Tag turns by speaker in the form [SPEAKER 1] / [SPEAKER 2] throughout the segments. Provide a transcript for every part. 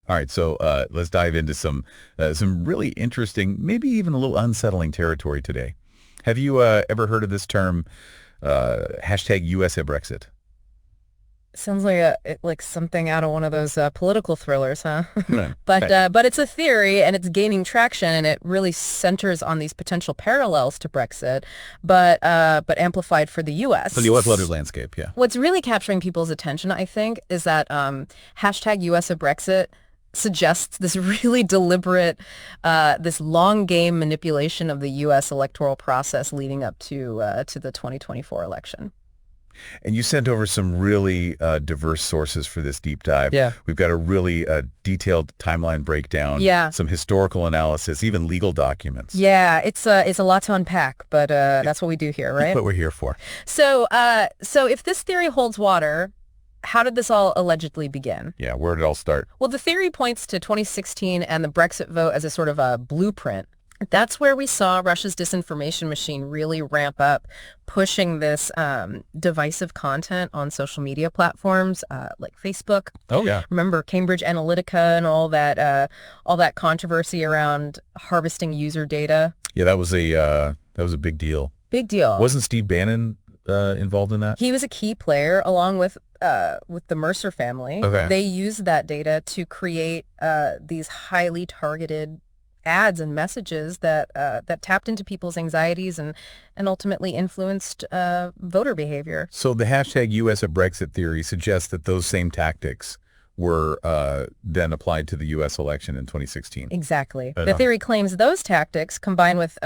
[SPEAKER 1] All right, so let's dive into some really interesting, maybe even a little unsettling territory today. Have you ever heard of this term, hashtag USA Brexit?
[SPEAKER 2] Sounds like like something out of one of those political thrillers, huh?
[SPEAKER 1] Right.
[SPEAKER 2] But it's a theory and it's gaining traction and it really centers on these potential parallels to Brexit, but amplified for the U.S.
[SPEAKER 1] For the U.S. letter landscape, yeah.
[SPEAKER 2] What's really capturing people's attention, I think, is that hashtag USA Brexit suggests this really deliberate, this long game manipulation of the U.S. electoral process leading up to the 2024 election.
[SPEAKER 1] And you sent over some really diverse sources for this deep dive.
[SPEAKER 2] Yeah.
[SPEAKER 1] We've got a really detailed timeline breakdown.
[SPEAKER 2] Yeah.
[SPEAKER 1] Some historical analysis, even legal documents.
[SPEAKER 2] Yeah, it's a lot to unpack, but that's what we do here, right?
[SPEAKER 1] That's what we're here for.
[SPEAKER 2] So if this theory holds water, how did this all allegedly begin?
[SPEAKER 1] Yeah, where did it all start?
[SPEAKER 2] Well, the theory points to 2016 and the Brexit vote as a sort of a blueprint. That's where we saw Russia's disinformation machine really ramp up, pushing this divisive content on social media platforms like Facebook.
[SPEAKER 1] Oh, yeah.
[SPEAKER 2] Remember Cambridge Analytica and all that controversy around harvesting user data?
[SPEAKER 1] Yeah, that was a big deal.
[SPEAKER 2] Big deal.
[SPEAKER 1] Wasn't Steve Bannon involved in that?
[SPEAKER 2] He was a key player along with the Mercer family.
[SPEAKER 1] Okay.
[SPEAKER 2] They used that data to create these highly targeted ads and messages that tapped into people's anxieties and ultimately influenced voter behavior.
[SPEAKER 1] So the hashtag USA Brexit theory suggests that those same tactics were then applied to the U.S. election in 2016.
[SPEAKER 2] Exactly. The theory claims those tactics, combined with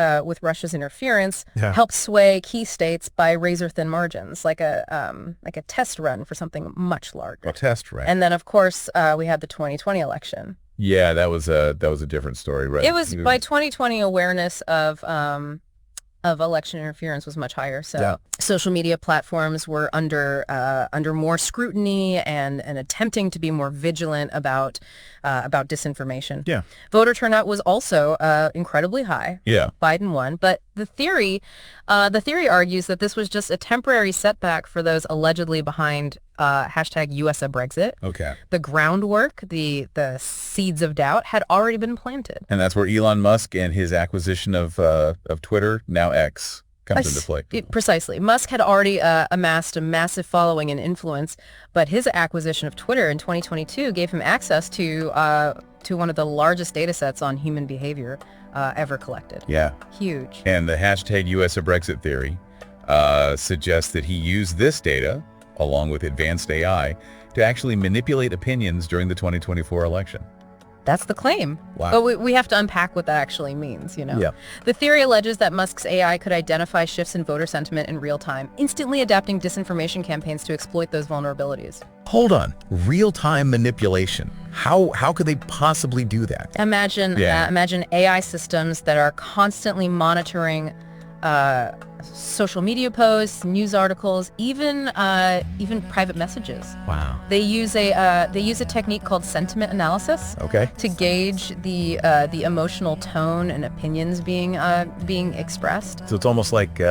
[SPEAKER 2] Russia's interference, helped sway key states by razor-thin margins, like a test run for something much larger.
[SPEAKER 1] A test run.
[SPEAKER 2] And then, of course, we had the 2020 election.
[SPEAKER 1] Yeah, that was a different story, right?
[SPEAKER 2] It was by 2020 awareness of election interference was much higher. So social media platforms were under more scrutiny and attempting to be more vigilant about disinformation.
[SPEAKER 1] Yeah.
[SPEAKER 2] Voter turnout was also incredibly high.
[SPEAKER 1] Yeah.
[SPEAKER 2] Biden won, but the theory argues that this was just a temporary setback for those allegedly behind hashtag USA Brexit.
[SPEAKER 1] Okay.
[SPEAKER 2] The groundwork, the seeds of doubt had already been planted.
[SPEAKER 1] And that's where Elon Musk and his acquisition of Twitter, now X, comes into play.
[SPEAKER 2] Precisely. Musk had already amassed a massive following and influence, but his acquisition of Twitter in 2022 gave him access to one of the largest data sets on human behavior ever collected.
[SPEAKER 1] Yeah.
[SPEAKER 2] Huge.
[SPEAKER 1] And the hashtag USA Brexit theory suggests that he used this data, along with advanced AI, to actually manipulate opinions during the 2024 election.
[SPEAKER 2] That's the claim.
[SPEAKER 1] Wow.
[SPEAKER 2] But we have to unpack what that actually means, you know?
[SPEAKER 1] Yeah.
[SPEAKER 2] The theory alleges that Musk's AI could identify shifts in voter sentiment in real time, instantly adapting disinformation campaigns to exploit those vulnerabilities.
[SPEAKER 1] Hold on. Real-time manipulation. How could they possibly do that?
[SPEAKER 2] Imagine AI systems that are constantly monitoring social media posts, news articles, even private messages.
[SPEAKER 1] Wow.
[SPEAKER 2] They use a technique called sentiment analysis.
[SPEAKER 1] Okay.
[SPEAKER 2] To gauge the emotional tone and opinions being expressed.
[SPEAKER 1] So it's almost like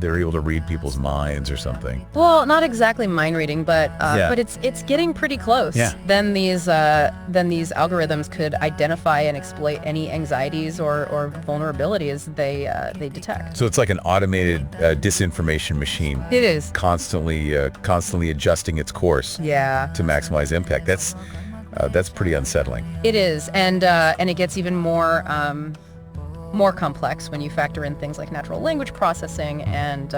[SPEAKER 1] they're able to read people's minds or something.
[SPEAKER 2] Well, not exactly mind reading, but it's getting pretty close.
[SPEAKER 1] Yeah.
[SPEAKER 2] Then these algorithms could identify and exploit any anxieties or vulnerabilities they detect.
[SPEAKER 1] So it's like an automated disinformation machine.
[SPEAKER 2] It is
[SPEAKER 1] Constantly adjusting its course.
[SPEAKER 2] Yeah.
[SPEAKER 1] To maximize impact. That's pretty unsettling.
[SPEAKER 2] It is, and it gets even more complex when you factor in things like natural language processing and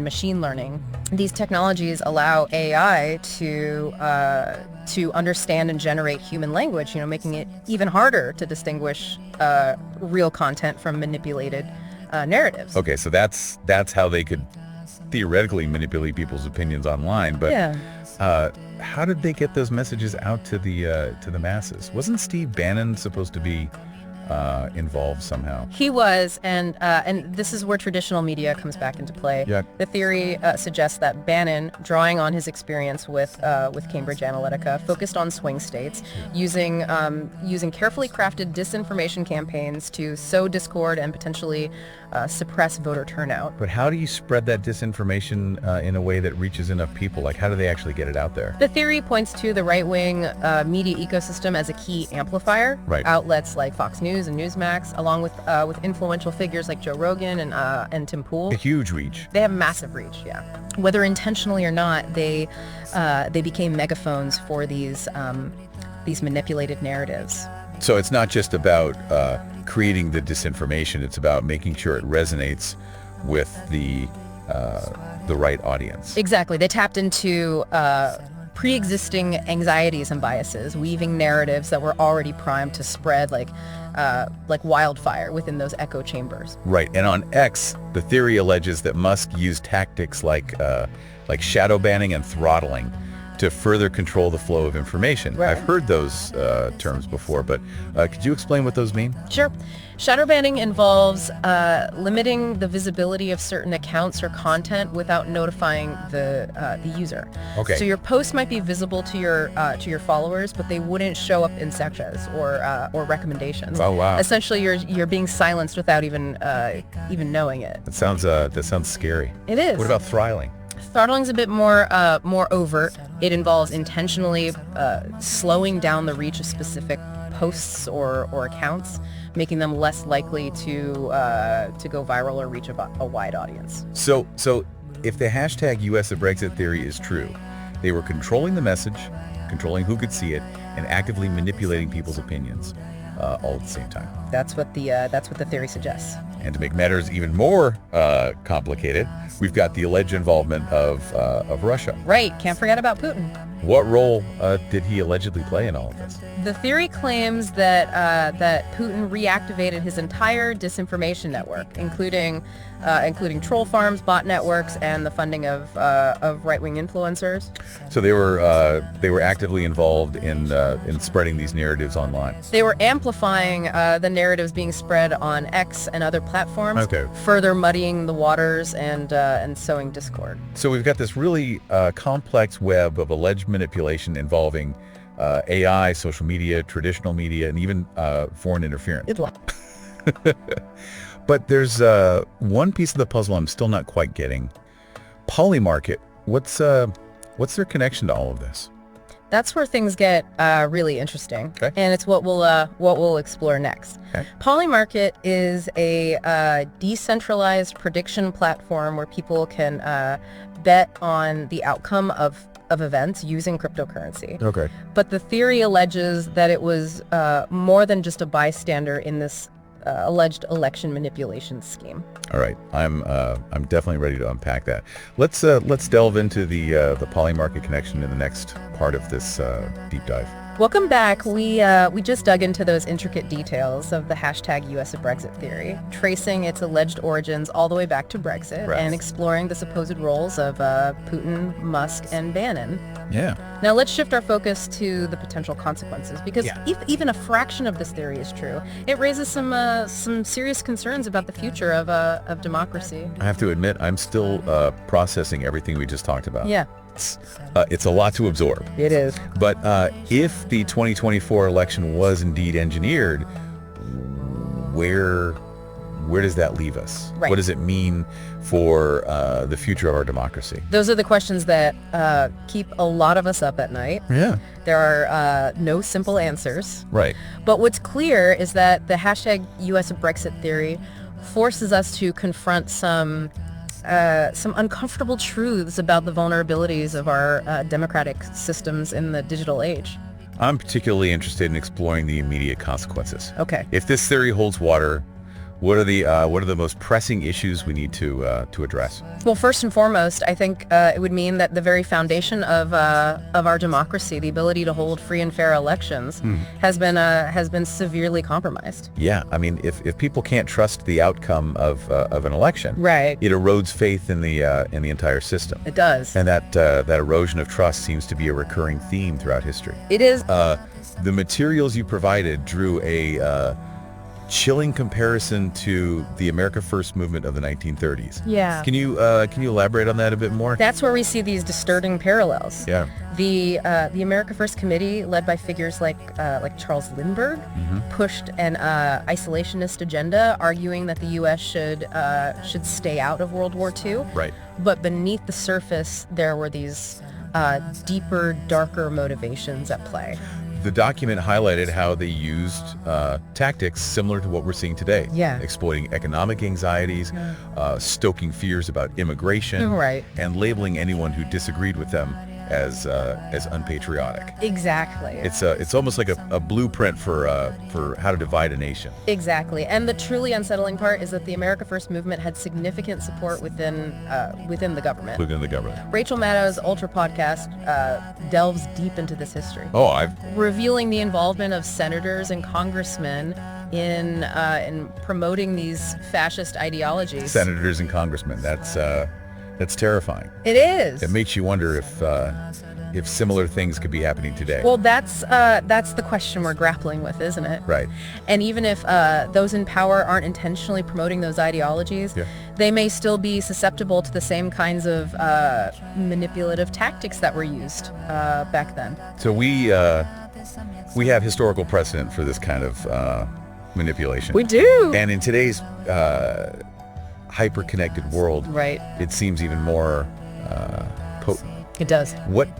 [SPEAKER 2] machine learning. These technologies allow AI to understand and generate human language, making it even harder to distinguish real content from manipulated narratives.
[SPEAKER 1] Okay, so that's how they could theoretically manipulate people's opinions online, but how did they get those messages out to the masses? Wasn't Steve Bannon supposed to be involved somehow?
[SPEAKER 2] He was, and this is where traditional media comes back into play.
[SPEAKER 1] Yeah.
[SPEAKER 2] The theory suggests that Bannon, drawing on his experience with Cambridge Analytica, focused on swing states, using carefully crafted disinformation campaigns to sow discord and potentially suppress voter turnout.
[SPEAKER 1] But how do you spread that disinformation in a way that reaches enough people? Like, how do they actually get it out there?
[SPEAKER 2] The theory points to the right-wing media ecosystem as a key amplifier.
[SPEAKER 1] Right.
[SPEAKER 2] Outlets like Fox News and Newsmax, along with influential figures like Joe Rogan and Tim Pool.
[SPEAKER 1] A huge reach.
[SPEAKER 2] They have massive reach, yeah. Whether intentionally or not, they became megaphones for these manipulated narratives.
[SPEAKER 1] So it's not just about creating the disinformation, it's about making sure it resonates with the right audience.
[SPEAKER 2] Exactly. They tapped into pre-existing anxieties and biases, weaving narratives that were already primed to spread like wildfire within those echo chambers.
[SPEAKER 1] Right. And on X, the theory alleges that Musk used tactics like shadow banning and throttling to further control the flow of information.
[SPEAKER 2] Right.
[SPEAKER 1] I've heard those terms before, but could you explain what those mean?
[SPEAKER 2] Sure. Shadow banning involves limiting the visibility of certain accounts or content without notifying the user.
[SPEAKER 1] Okay.
[SPEAKER 2] So your post might be visible to your followers, but they wouldn't show up in searches or recommendations.
[SPEAKER 1] Oh wow.
[SPEAKER 2] Essentially, you're being silenced without even knowing it.
[SPEAKER 1] That sounds scary.
[SPEAKER 2] It is.
[SPEAKER 1] What about throttling?
[SPEAKER 2] Throttling's a bit more overt. It involves intentionally slowing down the reach of specific posts or accounts, making them less likely to go viral or reach a wide audience.
[SPEAKER 1] So if the hashtag US of Brexit theory is true, they were controlling the message, controlling who could see it, and actively manipulating people's opinions all at the same time.
[SPEAKER 2] That's what the theory suggests.
[SPEAKER 1] And to make matters even more complicated, we've got the alleged involvement of Russia.
[SPEAKER 2] Right. Can't forget about Putin.
[SPEAKER 1] What role did he allegedly play in all of this?
[SPEAKER 2] The theory claims that Putin reactivated his entire disinformation network, including troll farms, bot networks, and the funding of right-wing influencers.
[SPEAKER 1] So they were actively involved in spreading these narratives online.
[SPEAKER 2] They were amplifying the narratives being spread on X and other platforms,
[SPEAKER 1] Okay.
[SPEAKER 2] further muddying the waters and sowing discord.
[SPEAKER 1] So we've got this really complex web of alleged manipulation involving AI, social media, traditional media, and even foreign interference. But there's one piece of the puzzle I'm still not quite getting. Polymarket, what's their connection to all of this?
[SPEAKER 2] That's where things get really interesting,
[SPEAKER 1] Okay.
[SPEAKER 2] and it's what we'll explore next.
[SPEAKER 1] Okay.
[SPEAKER 2] Polymarket is a decentralized prediction platform where people can bet on the outcome of events using cryptocurrency.
[SPEAKER 1] Okay.
[SPEAKER 2] But the theory alleges that it was more than just a bystander in this alleged election manipulation scheme.
[SPEAKER 1] All right, I'm definitely ready to unpack that. Let's delve into the Polymarket connection in the next part of this deep dive.
[SPEAKER 2] Welcome back. We just dug into those intricate details of the hashtag US of Brexit theory, tracing its alleged origins all the way back to Brexit,
[SPEAKER 1] Right.
[SPEAKER 2] and exploring the supposed roles of Putin, Musk, and Bannon.
[SPEAKER 1] Yeah.
[SPEAKER 2] Now let's shift our focus to the potential consequences, because
[SPEAKER 1] Yeah.
[SPEAKER 2] if even a fraction of this theory is true, it raises some serious concerns about the future of democracy.
[SPEAKER 1] I have to admit, I'm still processing everything we just talked about.
[SPEAKER 2] Yeah,
[SPEAKER 1] It's a lot to absorb.
[SPEAKER 2] it is.
[SPEAKER 1] But if the 2024 election was indeed engineered, where does that leave us?
[SPEAKER 2] Right.
[SPEAKER 1] What does it mean for the future of our democracy?
[SPEAKER 2] Those are the questions that keep a lot of us up at night.
[SPEAKER 1] Yeah.
[SPEAKER 2] There are no simple answers.
[SPEAKER 1] Right.
[SPEAKER 2] But what's clear is that the hashtag US of Brexit theory forces us to confront some uncomfortable truths about the vulnerabilities of our democratic systems in the digital age.
[SPEAKER 1] I'm particularly interested in exploring the immediate consequences.
[SPEAKER 2] Okay.
[SPEAKER 1] If this theory holds water, what are the most pressing issues we need to address?
[SPEAKER 2] Well, first and foremost, I think it would mean that the very foundation of our democracy, the ability to hold free and fair elections, has been severely compromised.
[SPEAKER 1] Yeah, I mean, if people can't trust the outcome of an election,
[SPEAKER 2] Right.
[SPEAKER 1] it erodes faith in the entire system.
[SPEAKER 2] It does.
[SPEAKER 1] And that erosion of trust seems to be a recurring theme throughout history.
[SPEAKER 2] It is.
[SPEAKER 1] The materials you provided drew chilling comparison to the America First movement of the 1930s.
[SPEAKER 2] Yeah.
[SPEAKER 1] Can you elaborate on that a bit more?
[SPEAKER 2] That's where we see these disturbing parallels.
[SPEAKER 1] Yeah.
[SPEAKER 2] The America First Committee, led by figures like Charles Lindbergh, pushed an isolationist agenda, arguing that the U.S. should stay out of World War II.
[SPEAKER 1] Right.
[SPEAKER 2] But beneath the surface, there were these deeper, darker motivations at play.
[SPEAKER 1] The document highlighted how they used tactics similar to what we're seeing today.
[SPEAKER 2] Yeah.
[SPEAKER 1] Exploiting economic anxieties, stoking fears about immigration,
[SPEAKER 2] Right.
[SPEAKER 1] and labeling anyone who disagreed with them as unpatriotic.
[SPEAKER 2] Exactly.
[SPEAKER 1] It's almost like a blueprint for how to divide a nation.
[SPEAKER 2] Exactly. And the truly unsettling part is that the America First movement had significant support within the government.
[SPEAKER 1] Within the government.
[SPEAKER 2] Rachel Maddow's Ultra podcast delves deep into this history, revealing the involvement of senators and congressmen in promoting these fascist ideologies.
[SPEAKER 1] Senators and congressmen. That's terrifying.
[SPEAKER 2] It is.
[SPEAKER 1] It makes you wonder if similar things could be happening today.
[SPEAKER 2] Well, that's the question we're grappling with, isn't it?
[SPEAKER 1] Right.
[SPEAKER 2] And even if those in power aren't intentionally promoting those ideologies, they may still be susceptible to the same kinds of manipulative tactics that were used back then.
[SPEAKER 1] So we have historical precedent for this kind of manipulation.
[SPEAKER 2] We do.
[SPEAKER 1] And in today's hyper-connected world,
[SPEAKER 2] Right.
[SPEAKER 1] it seems even more potent.
[SPEAKER 2] It does.
[SPEAKER 1] What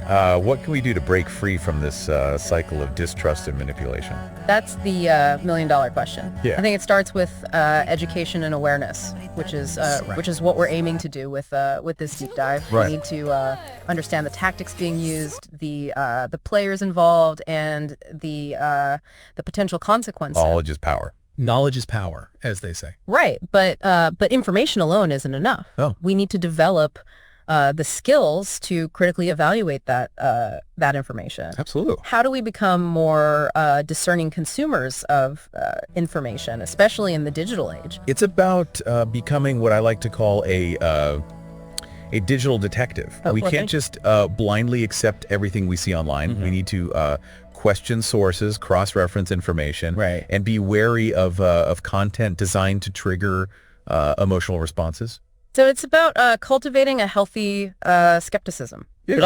[SPEAKER 1] can we do to break free from this cycle of distrust and manipulation?
[SPEAKER 2] That's the million-dollar question.
[SPEAKER 1] Yeah.
[SPEAKER 2] I think it starts with education and awareness, which is what we're aiming to do with this deep dive.
[SPEAKER 1] Right.
[SPEAKER 2] We need to understand the tactics being used, the players involved, and the potential consequences.
[SPEAKER 1] Knowledge is power.
[SPEAKER 3] Knowledge is power, as they say.
[SPEAKER 2] Right, but information alone isn't enough.
[SPEAKER 1] Oh.
[SPEAKER 2] We need to develop the skills to critically evaluate that information.
[SPEAKER 1] Absolutely.
[SPEAKER 2] How do we become more discerning consumers of information, especially in the digital age?
[SPEAKER 1] It's about becoming what I like to call a digital detective. We can't just blindly accept everything we see online. We need to question sources, cross-reference information,
[SPEAKER 2] Right.
[SPEAKER 1] and be wary of content designed to trigger emotional responses.
[SPEAKER 2] So it's about cultivating a healthy skepticism.
[SPEAKER 1] Yeah.
[SPEAKER 2] But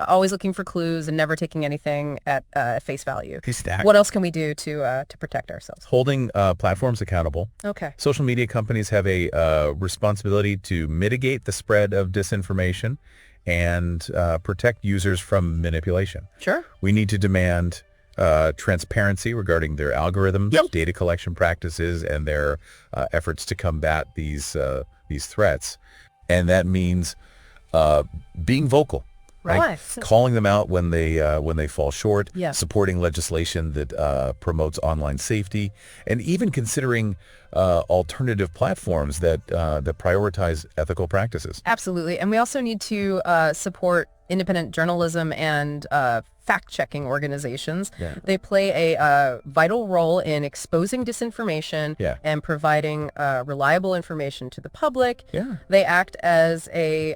[SPEAKER 2] always looking for clues and never taking anything at face value.
[SPEAKER 1] Stack.
[SPEAKER 2] What else can we do to protect ourselves?
[SPEAKER 1] Holding platforms accountable.
[SPEAKER 2] Okay.
[SPEAKER 1] Social media companies have a responsibility to mitigate the spread of disinformation and protect users from manipulation.
[SPEAKER 2] Sure.
[SPEAKER 1] We need to demand transparency regarding their algorithms, data collection practices, and their efforts to combat these threats. And that means being vocal. Right. Calling them out when they fall short, supporting legislation that promotes online safety, and even considering alternative platforms that prioritize ethical practices.
[SPEAKER 2] Absolutely. And we also need to support independent journalism and fact-checking organizations.
[SPEAKER 1] Yeah.
[SPEAKER 2] They play a vital role in exposing disinformation and providing reliable information to the public.
[SPEAKER 1] Yeah.
[SPEAKER 2] They act as a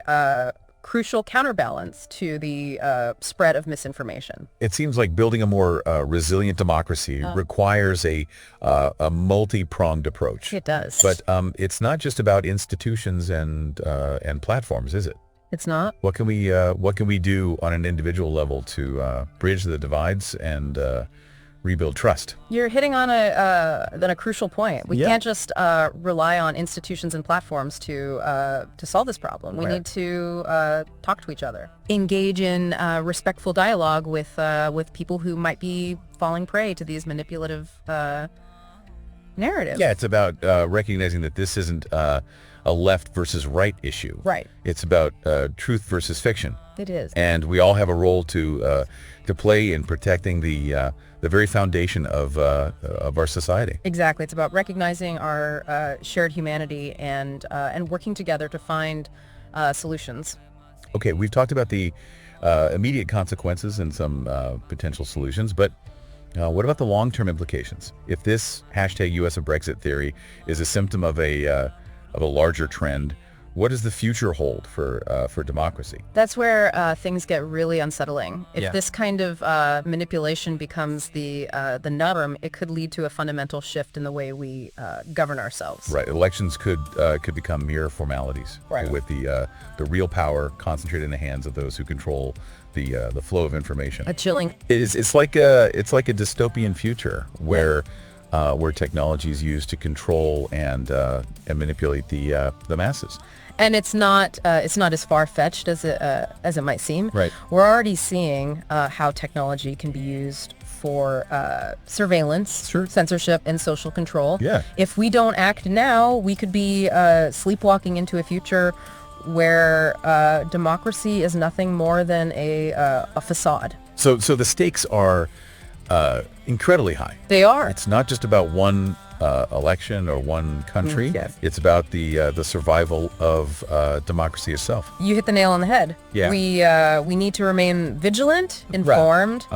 [SPEAKER 2] crucial counterbalance to the spread of misinformation.
[SPEAKER 1] It seems like building a more resilient democracy requires a multi-pronged approach.
[SPEAKER 2] It does.
[SPEAKER 1] But it's not just about institutions and platforms, is it?
[SPEAKER 2] It's not?
[SPEAKER 1] What can we do on an individual level to bridge the divides and rebuild trust?
[SPEAKER 2] You're hitting on a crucial point. We can't just rely on institutions and platforms to solve this problem. We need to talk to each other, engage in respectful dialogue with people who might be falling prey to these manipulative narratives.
[SPEAKER 1] Yeah, it's about recognizing that this isn't a left versus right issue.
[SPEAKER 2] Right.
[SPEAKER 1] It's about truth versus fiction.
[SPEAKER 2] It is.
[SPEAKER 1] And we all have a role to play in protecting the very foundation of our society.
[SPEAKER 2] Exactly. It's about recognizing our shared humanity and working together to find solutions.
[SPEAKER 1] Okay, we've talked about the immediate consequences and some potential solutions, but what about the long-term implications? If this hashtag US of Brexit theory is a symptom of a larger trend, What does the future hold for democracy?
[SPEAKER 2] That's where things get really unsettling. If this kind of manipulation becomes the norm, it could lead to a fundamental shift in the way we govern ourselves.
[SPEAKER 1] Right. Elections could become mere formalities, with the real power concentrated in the hands of those who control the flow of information.
[SPEAKER 2] A chilling.
[SPEAKER 1] It's like a dystopian future where technology is used to control and manipulate the masses.
[SPEAKER 2] And it's not as far-fetched as it might seem.
[SPEAKER 1] Right.
[SPEAKER 2] We're already seeing how technology can be used for surveillance, censorship, and social control.
[SPEAKER 1] Yeah.
[SPEAKER 2] If we don't act now, we could be sleepwalking into a future where democracy is nothing more than a facade.
[SPEAKER 1] So the stakes are incredibly high.
[SPEAKER 2] They are.
[SPEAKER 1] It's not just about one election or one country.
[SPEAKER 2] Yes.
[SPEAKER 1] It's about the survival of democracy itself.
[SPEAKER 2] You hit the nail on the head.
[SPEAKER 1] Yeah.
[SPEAKER 2] We need to remain vigilant, informed,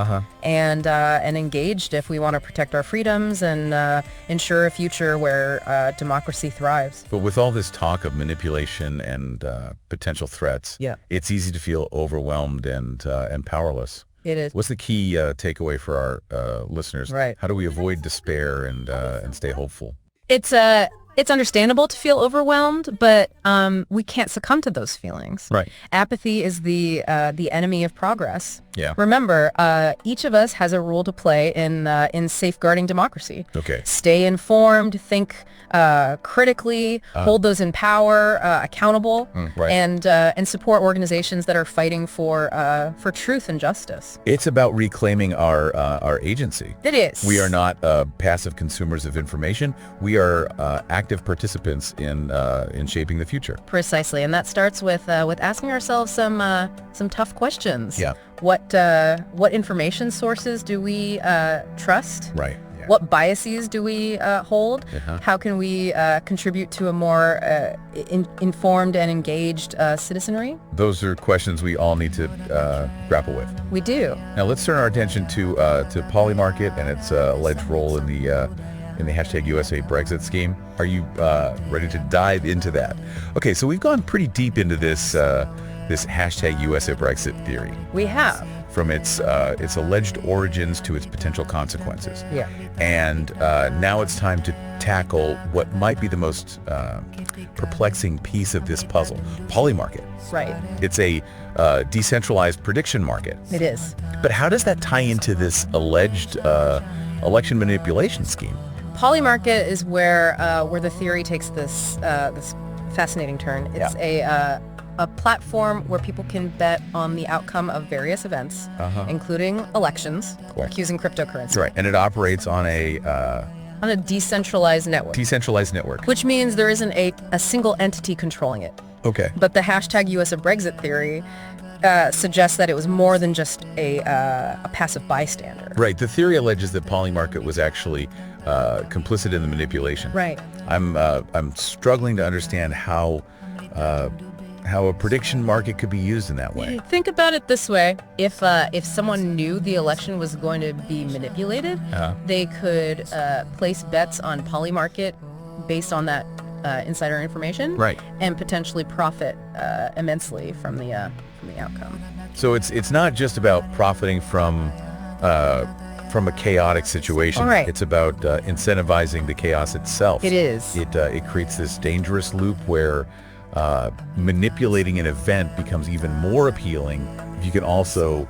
[SPEAKER 2] and engaged if we want to protect our freedoms and ensure a future where democracy thrives.
[SPEAKER 1] But with all this talk of manipulation and potential threats, it's easy to feel overwhelmed and powerless.
[SPEAKER 2] It is.
[SPEAKER 1] What's the key takeaway for our listeners?
[SPEAKER 2] Right.
[SPEAKER 1] How do we avoid despair and stay hopeful?
[SPEAKER 2] It's understandable to feel overwhelmed, but we can't succumb to those feelings.
[SPEAKER 1] Right.
[SPEAKER 2] Apathy is the enemy of progress.
[SPEAKER 1] Yeah.
[SPEAKER 2] Remember, each of us has a role to play in safeguarding democracy.
[SPEAKER 1] Okay.
[SPEAKER 2] Stay informed, think critically, hold those in power accountable, and support organizations that are fighting for truth and justice.
[SPEAKER 1] It's about reclaiming our agency.
[SPEAKER 2] It is.
[SPEAKER 1] We are not passive consumers of information. We are active participants in shaping the future.
[SPEAKER 2] Precisely, and that starts with asking ourselves some tough questions.
[SPEAKER 1] Yeah.
[SPEAKER 2] What information sources do we trust?
[SPEAKER 1] Right.
[SPEAKER 2] What biases do we hold? How can we contribute to a more informed and engaged citizenry?
[SPEAKER 1] Those are questions we all need to grapple with.
[SPEAKER 2] We do.
[SPEAKER 1] Now let's turn our attention to Polymarket and its alleged role in the hashtag USA Brexit scheme. Are you ready to dive into that? Okay, so we've gone pretty deep into this hashtag USA Brexit theory.
[SPEAKER 2] We have.
[SPEAKER 1] From its alleged origins to its potential consequences.
[SPEAKER 2] Yeah.
[SPEAKER 1] And now it's time to tackle what might be the most perplexing piece of this puzzle, Polymarket.
[SPEAKER 2] Right.
[SPEAKER 1] It's a decentralized prediction market.
[SPEAKER 2] It is.
[SPEAKER 1] But how does that tie into this alleged election manipulation scheme?
[SPEAKER 2] Polymarket is where the theory takes this fascinating turn. It's a platform where people can bet on the outcome of various events, including elections, using cryptocurrency.
[SPEAKER 1] Right, and it operates on a
[SPEAKER 2] decentralized network.
[SPEAKER 1] Decentralized network.
[SPEAKER 2] Which means there isn't a single entity controlling it.
[SPEAKER 1] Okay.
[SPEAKER 2] But the hashtag USA Brexit theory suggests that it was more than just a passive bystander.
[SPEAKER 1] Right. The theory alleges that Polymarket was actually complicit in the manipulation.
[SPEAKER 2] Right.
[SPEAKER 1] I'm struggling to understand how a prediction market could be used in that way.
[SPEAKER 2] Think about it this way. If someone knew the election was going to be manipulated, they could place bets on Polymarket based on that insider information,
[SPEAKER 1] right,
[SPEAKER 2] and potentially profit immensely from the outcome.
[SPEAKER 1] So it's not just about profiting from a chaotic situation.
[SPEAKER 2] Right.
[SPEAKER 1] It's about incentivizing the chaos itself.
[SPEAKER 2] It is.
[SPEAKER 1] It creates this dangerous loop where manipulating an event becomes even more appealing if you can also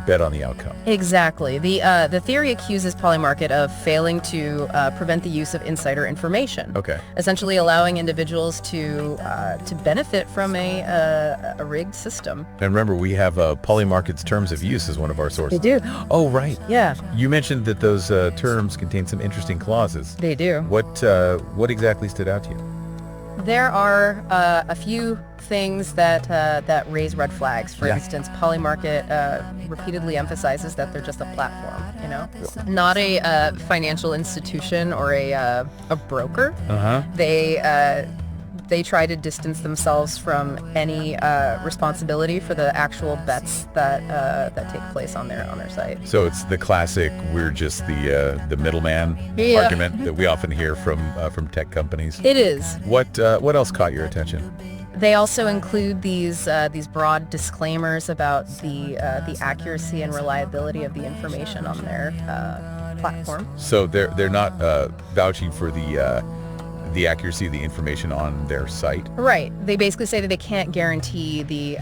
[SPEAKER 1] bet on the outcome.
[SPEAKER 2] Exactly. The theory accuses Polymarket of failing to prevent the use of insider information.
[SPEAKER 1] Okay.
[SPEAKER 2] Essentially allowing individuals to benefit from a rigged system.
[SPEAKER 1] And remember, we have Polymarket's terms of use as one of our sources.
[SPEAKER 2] They do.
[SPEAKER 1] Oh, right.
[SPEAKER 2] Yeah.
[SPEAKER 1] You mentioned that those terms contain some interesting clauses.
[SPEAKER 2] They do.
[SPEAKER 1] What exactly stood out to you?
[SPEAKER 2] There are a few things that raise red flags. For instance, Polymarket repeatedly emphasizes that they're just a platform, not a financial institution or a broker. they try to distance themselves from any responsibility for the actual bets that take place on their site.
[SPEAKER 1] So it's the classic, we're just the middleman argument that we often hear from tech companies.
[SPEAKER 2] It is.
[SPEAKER 1] What else caught your attention?
[SPEAKER 2] They also include these broad disclaimers about the accuracy and reliability of the information on their platform.
[SPEAKER 1] So they're not vouching for the accuracy of the information on their site.
[SPEAKER 2] Right. They basically say that they can't guarantee the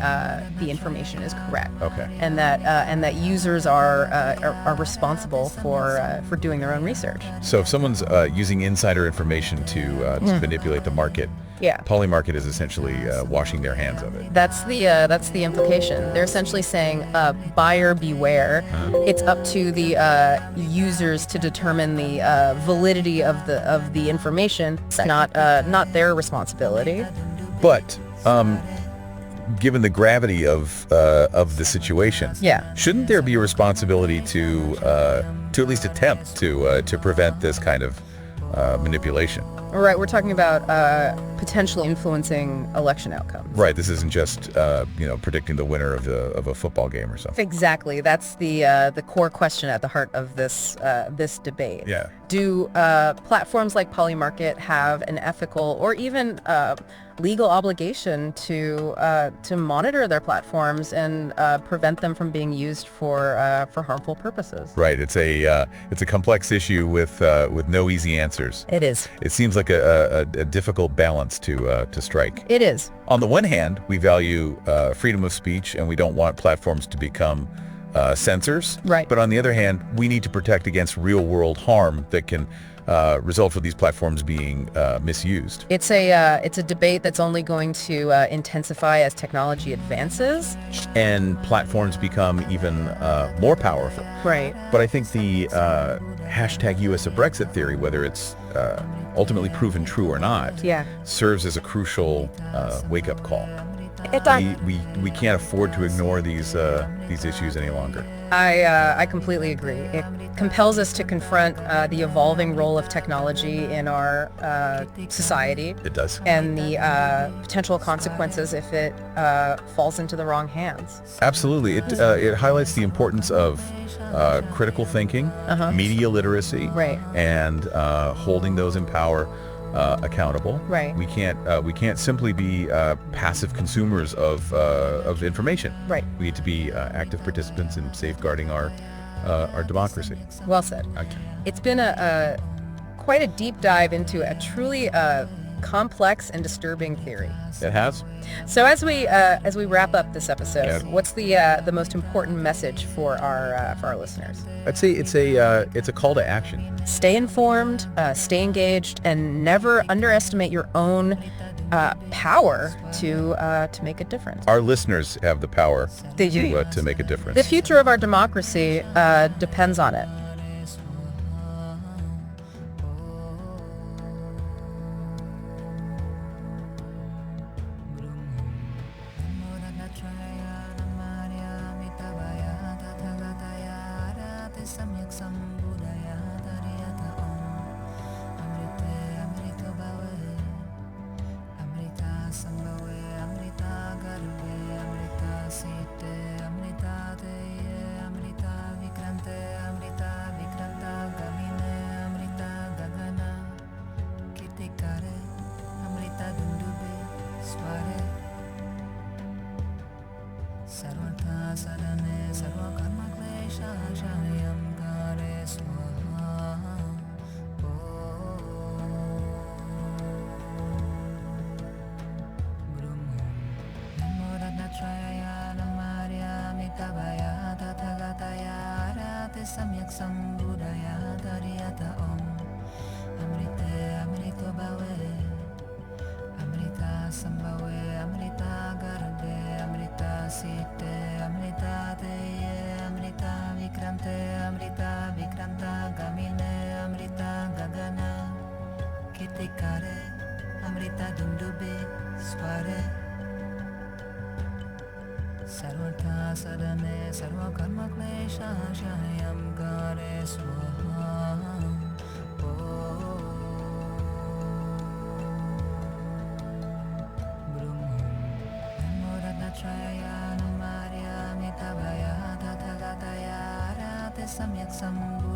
[SPEAKER 2] information is correct.
[SPEAKER 1] Okay.
[SPEAKER 2] And that users are responsible for doing their own research.
[SPEAKER 1] So if someone's using insider information to manipulate the market, Polymarket is essentially washing their hands of it.
[SPEAKER 2] That's the implication. They're essentially saying, buyer beware. It's up to the users to determine the validity of the information. It's not their responsibility.
[SPEAKER 1] But given the gravity of the situation, shouldn't there be a responsibility to at least attempt to prevent this kind of manipulation?
[SPEAKER 2] Right, we're talking about potentially influencing election outcomes.
[SPEAKER 1] Right, this isn't just predicting the winner of a football game or something.
[SPEAKER 2] Exactly, that's the core question at the heart of this debate.
[SPEAKER 1] Yeah.
[SPEAKER 2] Do platforms like Polymarket have an ethical or even legal obligation to monitor their platforms and prevent them from being used for harmful purposes?
[SPEAKER 1] Right, it's a complex issue with no easy answers.
[SPEAKER 2] It is.
[SPEAKER 1] It seems like a difficult balance to strike.
[SPEAKER 2] It is.
[SPEAKER 1] On the one hand, we value freedom of speech and we don't want platforms to become censors.
[SPEAKER 2] Right.
[SPEAKER 1] But on the other hand, we need to protect against real-world harm that can result from these platforms being misused.
[SPEAKER 2] It's a debate that's only going to intensify as technology advances.
[SPEAKER 1] And platforms become even more powerful.
[SPEAKER 2] Right.
[SPEAKER 1] But I think the hashtag US of Brexit theory, whether it's ultimately proven true or not, serves as a crucial wake-up call. We can't afford to ignore these issues any longer.
[SPEAKER 2] I completely agree. It compels us to confront the evolving role of technology in our society.
[SPEAKER 1] It does.
[SPEAKER 2] And the potential consequences if it falls into the wrong hands.
[SPEAKER 1] Absolutely. It highlights the importance of critical thinking, media literacy, and holding those in power accountable.
[SPEAKER 2] Right.
[SPEAKER 1] We can't simply be passive consumers of information.
[SPEAKER 2] Right.
[SPEAKER 1] We need to be active participants in safeguarding our democracy.
[SPEAKER 2] Well said.
[SPEAKER 1] Okay.
[SPEAKER 2] It's been quite a deep dive into a truly complex and disturbing theory.
[SPEAKER 1] It has.
[SPEAKER 2] So as we wrap up this episode, what's the most important message for our listeners?
[SPEAKER 1] I'd say it's a call to action.
[SPEAKER 2] Stay informed, stay engaged, and never underestimate your own power to make a difference.
[SPEAKER 1] Our listeners have the power
[SPEAKER 2] to
[SPEAKER 1] make a difference.
[SPEAKER 2] The future of our democracy depends on it.
[SPEAKER 4] सम्यक् सम्भूतम्